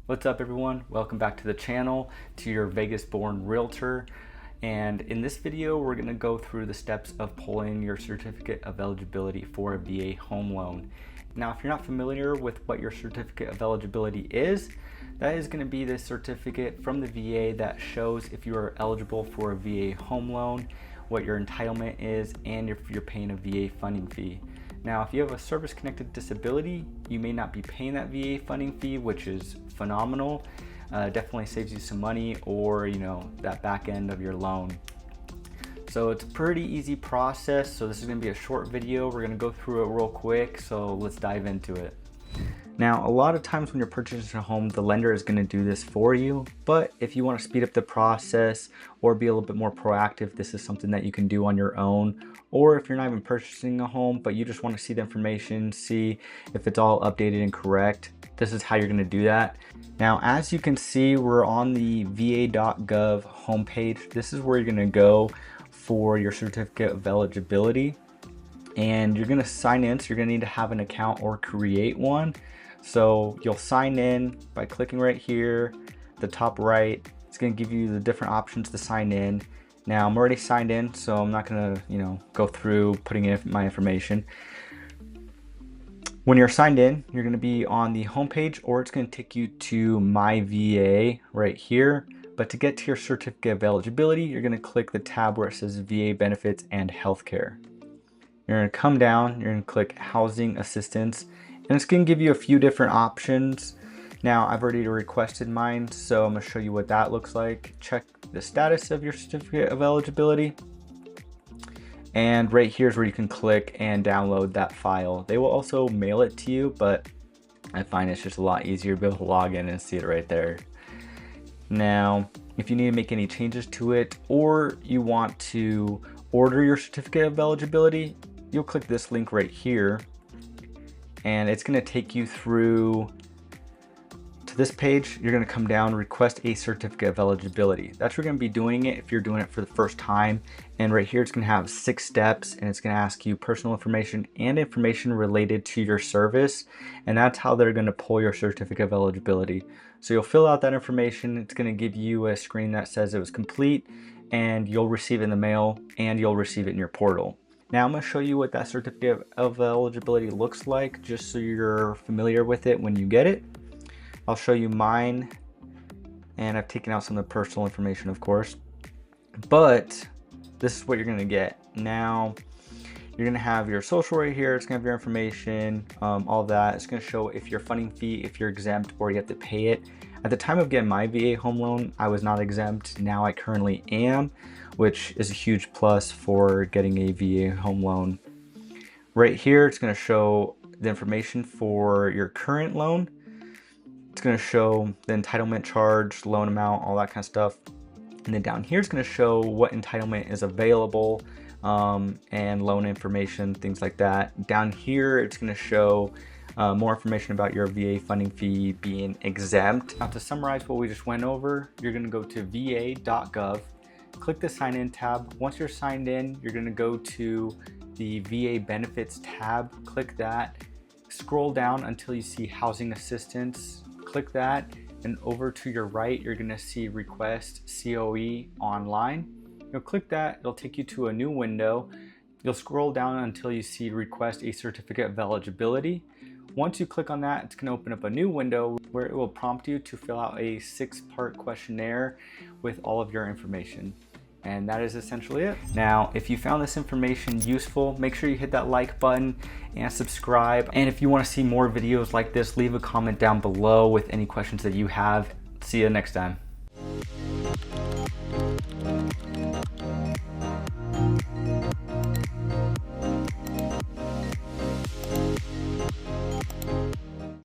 What's up everyone? Welcome back to the channel, to your Vegas-born realtor. And in this video, we're gonna go through the steps of pulling your certificate of eligibility for a VA home loan. Now, if you're not familiar with what your certificate of eligibility is, that is gonna be the certificate from the VA that shows if you are eligible for a VA home loan, what your entitlement is, and if you're paying a VA funding fee. Now, if you have a service-connected disability, you may not be paying that VA funding fee, which is phenomenal. Definitely saves you some money, or that back end of your loan. So it's a pretty easy process. So this is going to be a short video. We're going to go through it real quick. So let's dive into it. Now, a lot of times when you're purchasing a home, the lender is going to do this for you. But if you want to speed up the process or be a little bit more proactive, this is something that you can do on your own. Or if you're not even purchasing a home, but you just want to see the information, see if it's all updated and correct, this is how you're going to do that. Now, as you can see, we're on the VA.gov homepage. This is where you're going to go for your certificate of eligibility. And you're going to sign in, so you're going to need to have an account or create one. So you'll sign in by clicking right here, the top right. It's going to give you the different options to sign in. Now, I'm already signed in, so I'm not going to, go through putting in my information. When you're signed in, you're going to be on the homepage, or it's going to take you to My VA right here. But to get to your certificate of eligibility, you're going to click the tab where it says VA benefits and healthcare. You're going to come down, you're going to click housing assistance, and it's going to give you a few different options. Now, I've already requested mine, so I'm going to show you what that looks like. Check the status of your certificate of eligibility. And right here is where you can click and download that file. They will also mail it to you, but I find it's just a lot easier to be able to log in and see it right there. Now, if you need to make any changes to it, or you want to order your certificate of eligibility, you'll click this link right here, and it's going to take you through to this page. You're going to come down, request a certificate of eligibility. That's where you're going to be doing it if you're doing it for the first time. And right here, it's going to have 6 steps, and it's going to ask you personal information and information related to your service. And that's how they're going to pull your certificate of eligibility. So you'll fill out that information. It's going to give you a screen that says it was complete, and you'll receive it in the mail, and you'll receive it in your portal. Now I'm going to show you what that certificate of eligibility looks like, just so you're familiar with it when you get it. I'll show you mine, and I've taken out some of the personal information, of course, but this is what you're going to get. Now, you're going to have your social right here. It's going to have your information, all of that. It's going to show if your funding fee, if you're exempt, or you have to pay it. At the time of getting my VA home loan, I was not exempt. Now I currently am, which is a huge plus for getting a VA home loan. Right here, it's going to show the information for your current loan. It's going to show the entitlement charge, loan amount, all that kind of stuff. And then down here, it's going to show what entitlement is available, and loan information, things like that. Down here, it's going to show more information about your VA funding fee being exempt. Now, to summarize what we just went over, you're going to go to VA.gov, click the sign in tab. Once you're signed in, you're going to go to the VA benefits tab, click that, scroll down until you see housing assistance. Click that, and over to your right, you're going to see request COE online. You'll click that, it'll take you to a new window. You'll scroll down until you see request a certificate of eligibility. Once you click on that, it's going to open up a new window where it will prompt you to fill out a 6-part questionnaire with all of your information. And that is essentially it. Now, if you found this information useful, make sure you hit that like button and subscribe. And if you want to see more videos like this, leave a comment down below with any questions that you have. See you next time.